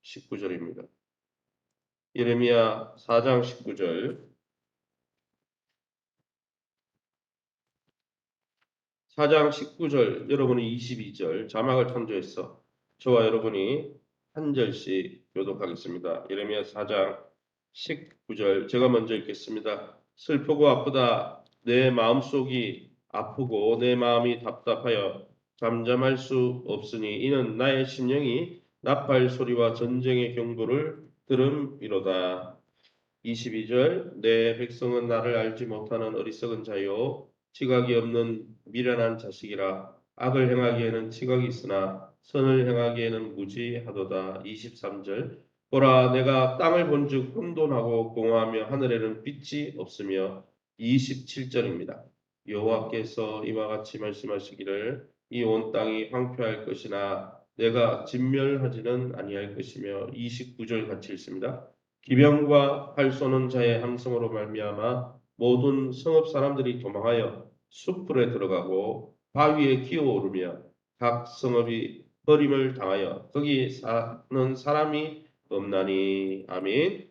19절입니다. 예레미야 4장 19절. 4장 19절, 여러분이 22절 자막을 참조해서 저와 여러분이 한 절씩 교독하겠습니다. 예레미야 4장 19절, 제가 먼저 읽겠습니다. 슬프고 아프다. 내 마음속이 아프고 내 마음이 답답하여 잠잠할 수 없으니 이는 나의 심령이 나팔 소리와 전쟁의 경보를 들음이로다. 22절, 내 백성은 나를 알지 못하는 어리석은 자요 지각이 없는 미련한 자식이라. 악을 행하기에는 지각이 있으나 선을 행하기에는 무지하도다. 23절, 보라 내가 땅을 본즉 혼돈하고 공허하며 하늘에는 빛이 없으며. 27절입니다. 여호와께서 이와 같이 말씀하시기를 이 온 땅이 황폐할 것이나 내가 진멸하지는 아니할 것이며. 29절 같이 읽습니다. 기병과 활 쏘는 자의 함성으로 말미암아 모든 성읍 사람들이 도망하여 숲풀에 들어가고 바위에 기어오르며 각 성읍이 버림을 당하여 거기 사는 사람이 없나니. 아멘.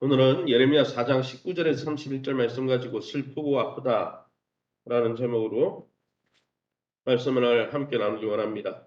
오늘은 예레미야 4장 19절에서 31절 말씀 가지고 슬프고 아프다 라는 제목으로 말씀을 함께 나누기 원합니다.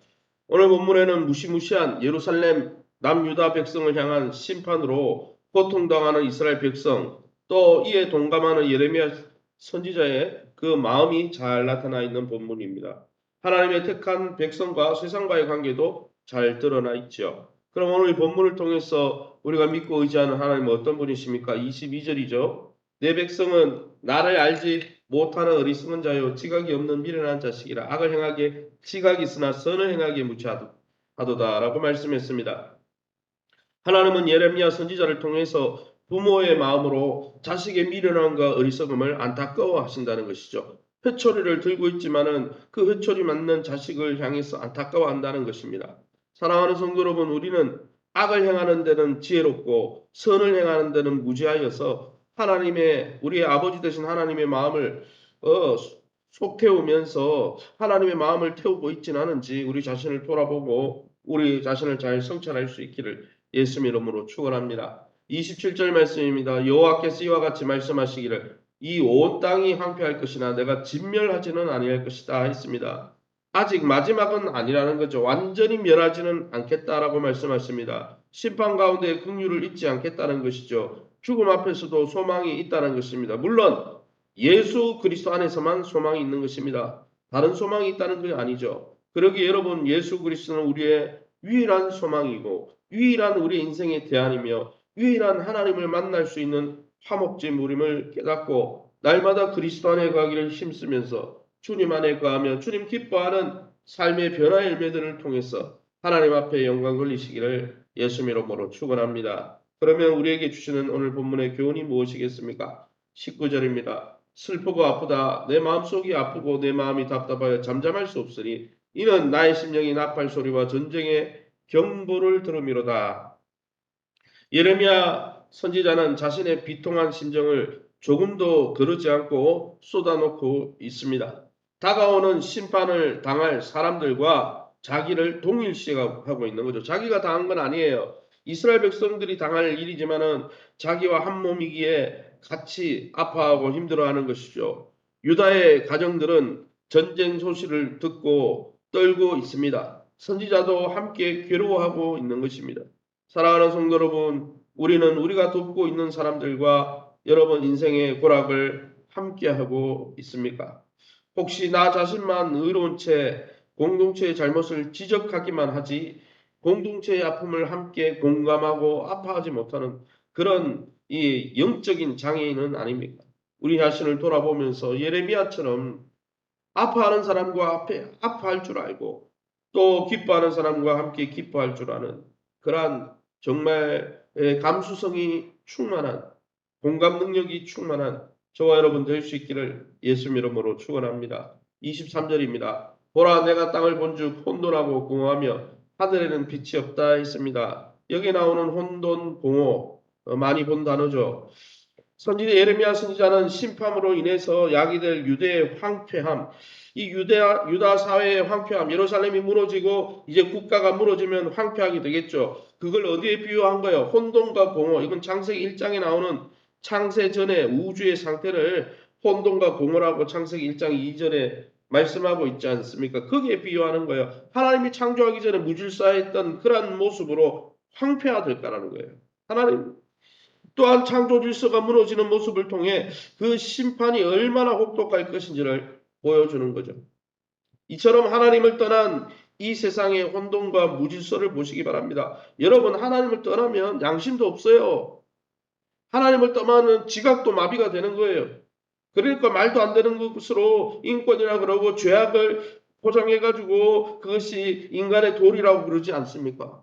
오늘 본문에는 무시무시한 예루살렘 남유다 백성을 향한 심판으로 고통당하는 이스라엘 백성, 또 이에 동감하는 예레미야 선지자의 그 마음이 잘 나타나 있는 본문입니다. 하나님의 택한 백성과 세상과의 관계도 잘 드러나 있죠. 그럼 오늘 이 본문을 통해서 우리가 믿고 의지하는 하나님은 어떤 분이십니까? 22절이죠. 내 백성은 나를 알지 못하는 어리석은 자요 지각이 없는 미련한 자식이라. 악을 행하기에 지각이 있으나 선을 행하기에 무지하도다라고 말씀했습니다. 하나님은 예레미야 선지자를 통해서 부모의 마음으로 자식의 미련함과 어리석음을 안타까워하신다는 것이죠. 회초리를 들고 있지만은 그 회초리 맞는 자식을 향해서 안타까워한다는 것입니다. 사랑하는 성도 여러분, 우리는 악을 행하는 데는 지혜롭고 선을 행하는 데는 무지하여서 하나님의, 우리의 아버지 되신 하나님의 마음을 속 태우면서 하나님의 마음을 태우고 있지는 않은지 우리 자신을 돌아보고 우리 자신을 잘 성찰할 수 있기를 예수님 이름으로 축원합니다. 27절 말씀입니다. 여호와께서 이와 같이 말씀하시기를 이 온 땅이 황폐할 것이나 내가 진멸하지는 아니할 것이다 했습니다. 아직 마지막은 아니라는 거죠. 완전히 멸하지는 않겠다라고 말씀하십니다. 심판 가운데 긍휼을 잊지 않겠다는 것이죠. 죽음 앞에서도 소망이 있다는 것입니다. 물론 예수 그리스도 안에서만 소망이 있는 것입니다. 다른 소망이 있다는 게 아니죠. 그러기에 여러분, 예수 그리스도는 우리의 유일한 소망이고 유일한 우리 인생의 대안이며 유일한 하나님을 만날 수 있는 화목제물임을 깨닫고 날마다 그리스도 안에 가기를 힘쓰면서 주님 안에 거하며 주님 기뻐하는 삶의 변화의 열매들을 통해서 하나님 앞에 영광 돌리시기를 예수 이름으로 축원합니다. 그러면 우리에게 주시는 오늘 본문의 교훈이 무엇이겠습니까? 19절입니다. 슬프고 아프다. 내 마음속이 아프고 내 마음이 답답하여 잠잠할 수 없으니 이는 나의 심령이 나팔 소리와 전쟁의 경보를 들음이로다. 예레미야 선지자는 자신의 비통한 심정을 조금도 거르지 않고 쏟아놓고 있습니다. 다가오는 심판을 당할 사람들과 자기를 동일시하고 있는 거죠. 자기가 당한 건 아니에요. 이스라엘 백성들이 당할 일이지만은 자기와 한 몸이기에 같이 아파하고 힘들어하는 것이죠. 유다의 가정들은 전쟁 소식을 듣고 떨고 있습니다. 선지자도 함께 괴로워하고 있는 것입니다. 사랑하는 성도 여러분, 우리는 우리가 돕고 있는 사람들과 여러분 인생의 고락을 함께하고 있습니까? 혹시 나 자신만 의로운 채 공동체의 잘못을 지적하기만 하지 공동체의 아픔을 함께 공감하고 아파하지 못하는 그런 이 영적인 장애인은 아닙니까? 우리 자신을 돌아보면서 예레미야처럼 아파하는 사람과 앞에 아파할 줄 알고 또 기뻐하는 사람과 함께 기뻐할 줄 아는 그러한 정말 감수성이 충만한 공감 능력이 충만한 저와 여러분 될 수 있기를 예수 이름으로 축원합니다. 23절입니다. 보라 내가 땅을 본즉 혼돈하고 공허하며 하늘에는 빛이 없다 했습니다. 여기 나오는 혼돈, 공허 많이 본 단어죠. 선지자 예레미야 선지자는 심판으로 인해서 야기될 유대의 황폐함, 이 유다 사회의 황폐함, 예루살렘이 무너지고 이제 국가가 무너지면 황폐하게 되겠죠. 그걸 어디에 비유한 거예요? 혼돈과 공허. 이건 창세기 1장에 나오는 창세 전에 우주의 상태를 혼돈과 공허라고 창세기 1장 2절에 말씀하고 있지 않습니까? 거기에 비유하는 거예요. 하나님이 창조하기 전에 무질서했던 그런 모습으로 황폐화될까라는 거예요. 하나님 또한 창조 질서가 무너지는 모습을 통해 그 심판이 얼마나 혹독할 것인지를 보여주는 거죠. 이처럼 하나님을 떠난 이 세상의 혼돈과 무질서를 보시기 바랍니다. 여러분, 하나님을 떠나면 양심도 없어요. 하나님을 떠나면 지각도 마비가 되는 거예요. 그러니까 말도 안 되는 것으로 인권이라 그러고 죄악을 포장해가지고 그것이 인간의 도리라고 그러지 않습니까?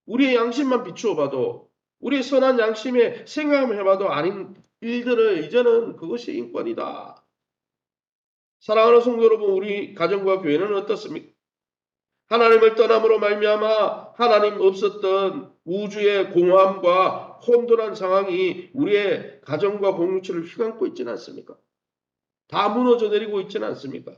우리의 양심만 비추어 봐도 우리의 선한 양심에 생각을 해봐도 아닌 일들을 이제는 그것이 인권이다. 사랑하는 성도 여러분, 우리 가정과 교회는 어떻습니까? 하나님을 떠남으로 말미암아 하나님 없었던 우주의 공허함과 혼돈한 상황이 우리의 가정과 공동체를 휘감고 있지는 않습니까? 다 무너져 내리고 있지는 않습니까?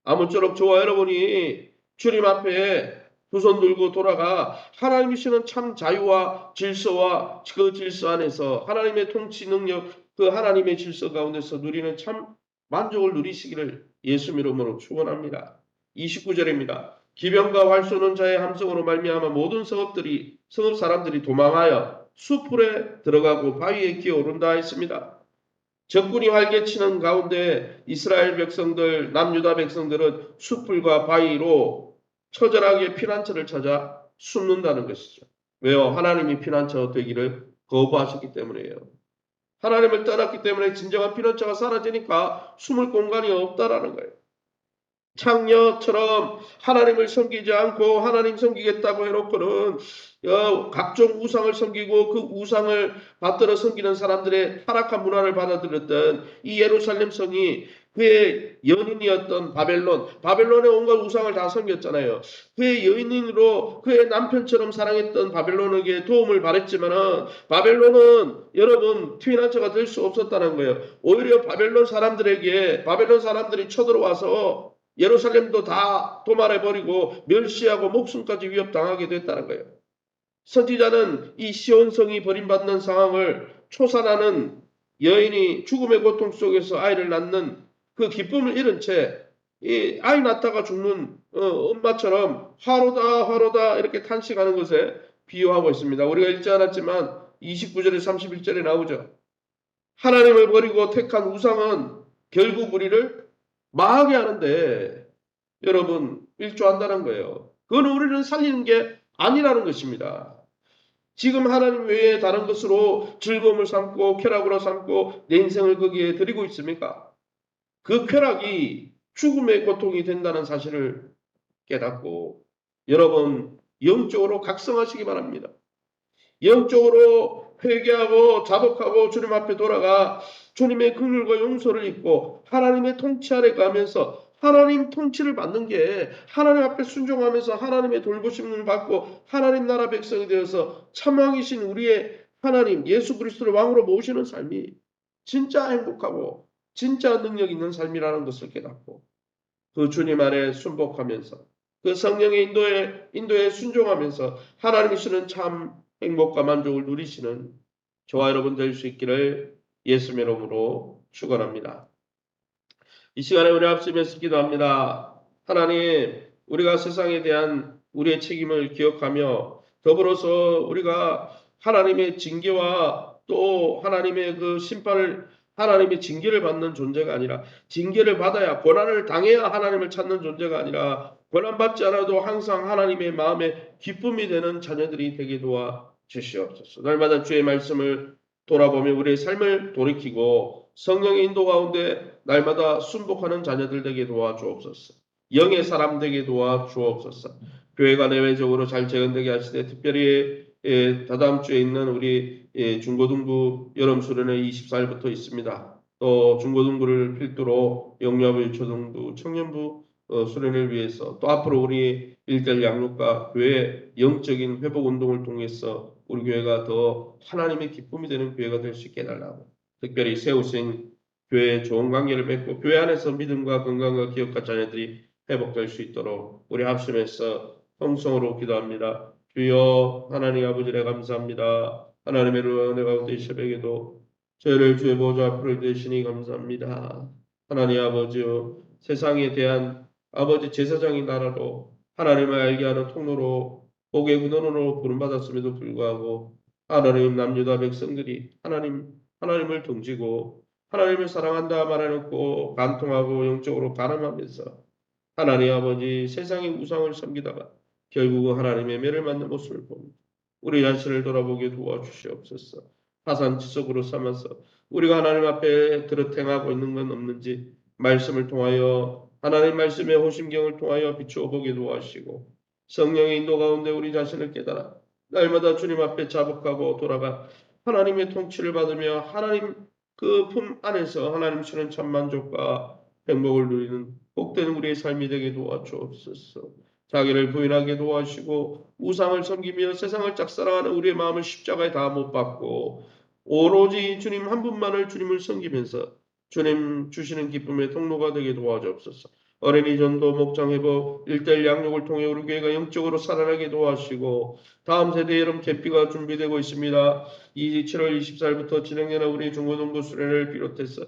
아무쪼록 저와 여러분이 주님 앞에 두 손 들고 돌아가 하나님이 주시는 참 자유와 질서와 그 질서 안에서 하나님의 통치 능력, 그 하나님의 질서 가운데서 누리는 참 만족을 누리시기를 예수 이름으로 축원합니다. 29절입니다. 기병과 활 쏘는 자의 함성으로 말미암아 모든 성읍 사람들이 도망하여 숲풀에 들어가고 바위에 기어오른다 했습니다. 적군이 활개치는 가운데 이스라엘 백성들, 남유다 백성들은 숲풀과 바위로 처절하게 피난처를 찾아 숨는다는 것이죠. 왜요? 하나님이 피난처 되기를 거부하셨기 때문이에요. 하나님을 떠났기 때문에 진정한 피난처가 사라지니까 숨을 공간이 없다라는 거예요. 창녀처럼 하나님을 섬기지 않고 하나님 섬기겠다고 해놓고는 각종 우상을 섬기고 그 우상을 받들어 섬기는 사람들의 타락한 문화를 받아들였던 이 예루살렘 성이 그의 연인이었던 바벨론의 온갖 우상을 다 섬겼잖아요. 그의 연인으로 그의 남편처럼 사랑했던 바벨론에게 도움을 바랬지만은 바벨론은 여러분 피난처가 될 수 없었다는 거예요. 오히려 바벨론 사람들이 쳐들어와서 예루살렘도 다 도말해버리고 멸시하고 목숨까지 위협당하게 됐다는 거예요. 선지자는 이 시온성이 버림받는 상황을 초산하는 여인이 죽음의 고통 속에서 아이를 낳는 그 기쁨을 잃은 채 이 아이 낳다가 죽는 엄마처럼 화로다 이렇게 탄식하는 것에 비유하고 있습니다. 우리가 읽지 않았지만 29절에 31절에 나오죠. 하나님을 버리고 택한 우상은 결국 우리를 망하게 하는데 여러분 일조한다는 거예요. 그건 우리를 살리는 게 아니라는 것입니다. 지금 하나님 외에 다른 것으로 즐거움을 삼고 쾌락으로 삼고 내 인생을 거기에 드리고 있습니까? 그 쾌락이 죽음의 고통이 된다는 사실을 깨닫고 여러분 영적으로 각성하시기 바랍니다. 영적으로 회개하고 자복하고 주님 앞에 돌아가 주님의 긍휼과 용서를 입고 하나님의 통치 아래 가면서 하나님 통치를 받는 게 하나님 앞에 순종하면서 하나님의 돌보심을 받고 하나님 나라 백성이 되어서 참왕이신 우리의 하나님 예수 그리스도를 왕으로 모시는 삶이 진짜 행복하고 진짜 능력 있는 삶이라는 것을 깨닫고 그 주님 안에 순복하면서 그 성령의 인도에 순종하면서 하나님이 주시는 참 행복과 만족을 누리시는 저와 여러분 될 수 있기를 예수의 이름으로 축원합니다. 이 시간에 우리 앞서면서 기도합니다. 하나님, 우리가 세상에 대한 우리의 책임을 기억하며 더불어서 우리가 하나님의 징계와 또 하나님의 그 심판을 하나님의 징계를 받는 존재가 아니라 징계를 받아야 고난을 당해야 하나님을 찾는 존재가 아니라 고난받지 않아도 항상 하나님의 마음에 기쁨이 되는 자녀들이 되게 도와 주시옵소서. 날마다 주의 말씀을 돌아보며 우리의 삶을 돌이키고 성령의 인도 가운데 날마다 순복하는 자녀들 되게 도와주옵소서. 영의 사람 되게 도와주옵소서. 교회가 내외적으로 잘 재건되게 하시되 특별히 다다음 주에 있는 우리 중고등부 여름수련회 24일부터 있습니다. 또 중고등부를 필두로 영유아부 초등부 청년부 수련을 위해서 또 앞으로 우리 일대일 양육과 교회 영적인 회복 운동을 통해서 우리 교회가 더 하나님의 기쁨이 되는 교회가 될 수 있게 해달라고 특별히 세우신 교회의 좋은 관계를 맺고 교회 안에서 믿음과 건강과 기업과 자녀들이 회복될 수 있도록 우리 합심해서 통성으로 기도합니다. 주여 하나님 아버지를 감사합니다. 하나님의 은혜 가운데 이 새벽에도 저희를 주의 보좌 앞으로 되시니 감사합니다. 하나님 아버지여 세상에 대한 아버지 제사장인 나라로 하나님을 알게 하는 통로로 복의 근원으로 부름받았음에도 불구하고 하나님 남유다 백성들이 하나님을 등지고 하나님을 사랑한다 말해놓고 간통하고 영적으로 가늠하면서 하나님 아버지 세상의 우상을 섬기다가 결국은 하나님의 매를 맞는 모습을 봅니다. 우리 자신을 돌아보게 도와주시옵소서. 타산지석으로 삼아서 우리가 하나님 앞에 들어 행하고 있는 건 없는지 말씀을 통하여 하나님 말씀의 호심경을 통하여 비추어 보게 도와주시고 성령의 인도 가운데 우리 자신을 깨달아 날마다 주님 앞에 자복하고 돌아가 하나님의 통치를 받으며 하나님 그 품 안에서 하나님 주는 참만족과 행복을 누리는 복된 우리의 삶이 되게 도와주옵소서. 자기를 부인하게 도와주시고 우상을 섬기며 세상을 짝사랑하는 우리의 마음을 십자가에 다 못 박고 오로지 주님 한 분만을 주님을 섬기면서 주님 주시는 기쁨의 통로가 되게 도와주옵소서. 어린이 전도 목장 회복 1:1 양육을 통해 우리 교회가 영적으로 살아나게 도와주시고 다음 세대 여름 캠피가 준비되고 있습니다. 7월 24일부터 진행되는 우리 중고등부 수련회를 비롯해서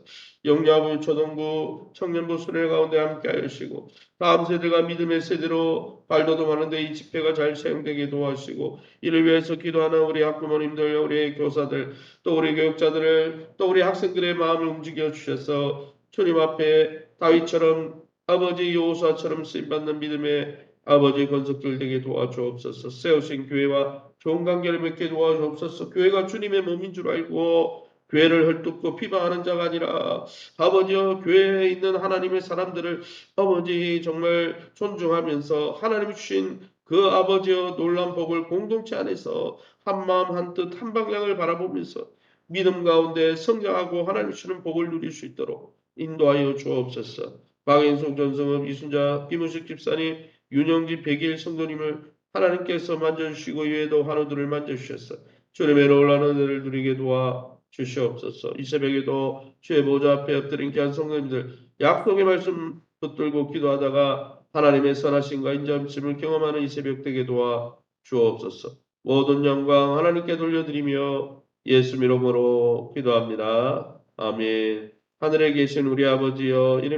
영야부, 초등부, 청년부 수련회 가운데 함께 하시고 다음 세대가 믿음의 세대로 발돋움하는데 이 집회가 잘 사용되게 도와주시고 이를 위해서 기도하는 우리 학부모님들, 우리 교사들, 또 우리 교육자들을 또 우리 학생들의 마음을 움직여 주셔서 주님 앞에 다윗처럼 아버지 여호수아처럼 쓰임받는 믿음의 아버지 건석들 되게 도와주옵소서. 세우신 교회와 좋은 관계를 맺게 도와주옵소서. 교회가 주님의 몸인 줄 알고 교회를 헐뜯고 비방하는 자가 아니라 아버지여 교회에 있는 하나님의 사람들을 아버지 정말 존중하면서 하나님이 주신 그 아버지여 놀라운 복을 공동체 안에서 한마음 한뜻 한방향을 바라보면서 믿음 가운데 성장하고 하나님이 주는 복을 누릴 수 있도록 인도하여 주옵소서. 박인송 전성업 이순자 김우식 집사님 윤영지 백일 성도님을 하나님께서 만져주시고 이외에도 환우들을 만져주셔서 주님의 놀라운 은혜를 누리게 도와 주시옵소서. 이 새벽에도 주의 보좌 앞에 엎드린 귀한 성도님들 약속의 말씀 붙들고 기도하다가 하나님의 선하심과 인자하심을 경험하는 이 새벽 되게 도와 주옵소서. 모든 영광 하나님께 돌려드리며 예수 이름으로 기도합니다. 아멘. 하늘에 계신 우리 아버지여 이름